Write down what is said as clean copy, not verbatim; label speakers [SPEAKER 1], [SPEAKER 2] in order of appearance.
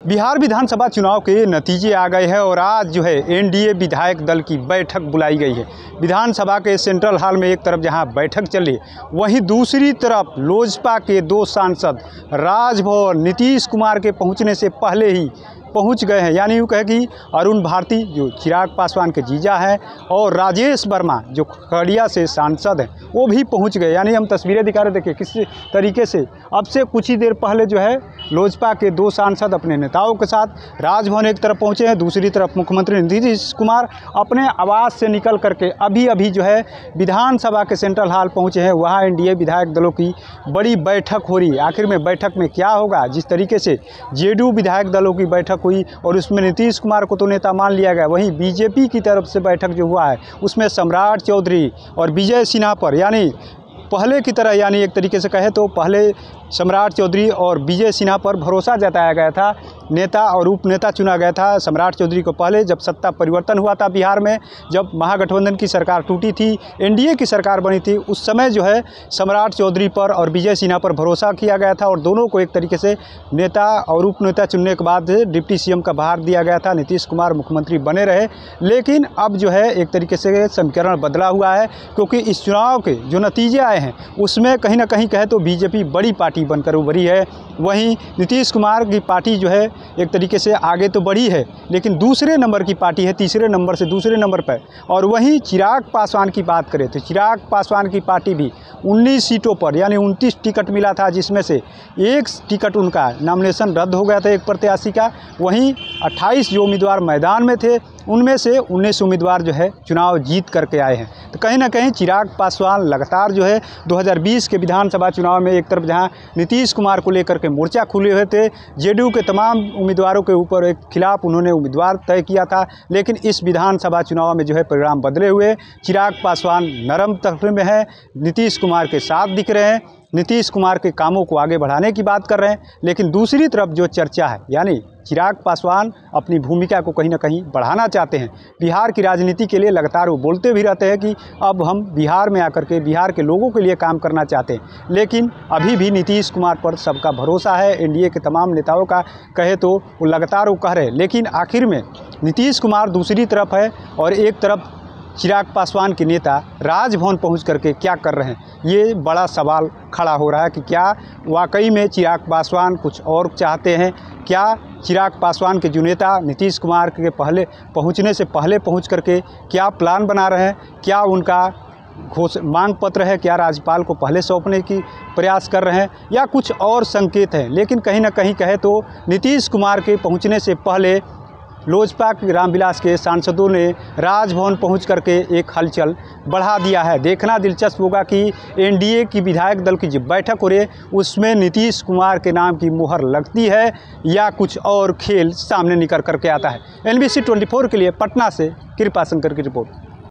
[SPEAKER 1] बिहार विधानसभा चुनाव के नतीजे आ गए हैं और आज जो है एनडीए विधायक दल की बैठक बुलाई गई है। विधानसभा के सेंट्रल हॉल में एक तरफ जहां बैठक चल रही, वहीं दूसरी तरफ लोजपा के दो सांसद राजभवन नीतीश कुमार के पहुंचने से पहले ही पहुंच गए हैं। यानी यूँ कहे कि अरुण भारती जो चिराग पासवान के जीजा हैं और राजेश वर्मा जो खगड़िया से सांसद हैं वो भी पहुंच गए। यानी हम तस्वीरें दिखा रहे, देखिए किस तरीके से अब से कुछ ही देर पहले जो है लोजपा के दो सांसद अपने नेताओं के साथ राजभवन एक तरफ पहुंचे हैं, दूसरी तरफ मुख्यमंत्री नीतीश कुमार अपने आवास से निकल करके अभी जो है विधानसभा के सेंट्रल हॉल पहुंचे हैं। वहाँ एनडीए विधायक दलों की बड़ी बैठक हो रही है। आखिर में बैठक में क्या होगा? जिस तरीके से जेडीयू विधायक दलों की बैठक हुई और उसमें नीतीश कुमार को तो नेता मान लिया गया, वहीं बीजेपी की तरफ से बैठक जो हुआ है उसमें सम्राट चौधरी और विजय सिन्हा पर, यानी पहले की तरह, यानी एक तरीके से कहे तो पहले सम्राट चौधरी और विजय सिन्हा पर भरोसा जताया गया था। नेता और उपनेता चुना गया था सम्राट चौधरी को पहले, जब सत्ता परिवर्तन हुआ था बिहार में, जब महागठबंधन की सरकार टूटी थी, एनडीए की सरकार बनी थी, उस समय जो है सम्राट चौधरी पर और विजय सिन्हा पर भरोसा किया गया था और दोनों को एक तरीके से नेता और उपनेता चुनने के बाद डिप्टी सीएम का भार दिया गया था। नीतीश कुमार मुख्यमंत्री बने रहे, लेकिन अब जो है एक तरीके से समीकरण बदला हुआ है, क्योंकि इस चुनाव के जो नतीजे आए हैं उसमें कहीं ना कहीं कहे तो बीजेपी बड़ी पार्टी बनकर उभरी है। वहीं नीतीश कुमार की पार्टी जो है एक तरीके से आगे तो बढ़ी है, लेकिन दूसरे नंबर की पार्टी है, तीसरे नंबर से दूसरे नंबर पर। और वहीं चिराग पासवान की बात करें तो चिराग पासवान की पार्टी भी 19 सीटों पर, यानी 29 टिकट मिला था, जिसमें से एक टिकट उनका नॉमिनेशन रद्द हो गया था एक प्रत्याशी का। वहीं 28 जो उम्मीदवार मैदान में थे उनमें से 19 उम्मीदवार जो है चुनाव जीत करके आए हैं। तो कहीं ना कहीं चिराग पासवान लगातार जो है 2020 के विधानसभा चुनाव में एक तरफ जहां नीतीश कुमार को लेकर के मोर्चा खुले हुए थे, जेडीयू के तमाम उम्मीदवारों के ऊपर एक खिलाफ उन्होंने उम्मीदवार तय किया था, लेकिन इस विधानसभा चुनाव में जो है परिणाम बदले हुए। चिराग पासवान नरम तस्वीर में है, नीतीश कुमार के साथ दिख रहे हैं, नीतीश कुमार के कामों को आगे बढ़ाने की बात कर रहे हैं। लेकिन दूसरी तरफ जो चर्चा है, यानी चिराग पासवान अपनी भूमिका को कहीं ना कहीं बढ़ाना चाहते हैं। बिहार की राजनीति के लिए लगातार वो बोलते भी रहते हैं कि अब हम बिहार में आकर के बिहार के लोगों के लिए काम करना चाहते हैं, लेकिन अभी भी नीतीश कुमार पर सबका भरोसा है। एनडीए के तमाम नेताओं का कहे तो वो लगातार वो कह रहे हैं, लेकिन आखिर में नीतीश कुमार दूसरी तरफ है और एक तरफ चिराग पासवान के नेता राजभवन पहुंच करके क्या कर रहे हैं, ये बड़ा सवाल खड़ा हो रहा है कि क्या वाकई में चिराग पासवान कुछ और चाहते हैं? क्या चिराग पासवान के जो नेता नीतीश कुमार के पहले पहुंचने से पहले पहुंच करके क्या प्लान बना रहे हैं? क्या उनका मांग पत्र है? क्या राज्यपाल को पहले सौंपने की प्रयास कर रहे हैं या कुछ और संकेत हैं? लेकिन कहीं ना कहीं कहे तो नीतीश कुमार के पहुंचने से पहले लोजपा के रामविलास के सांसदों ने राजभवन पहुंच करके एक हलचल बढ़ा दिया है। देखना दिलचस्प होगा कि एनडीए की विधायक दल की जो बैठक हो रही है उसमें नीतीश कुमार के नाम की मुहर लगती है या कुछ और खेल सामने निकल करके आता है। NBC 24 के लिए पटना से कृपा शंकर की रिपोर्ट।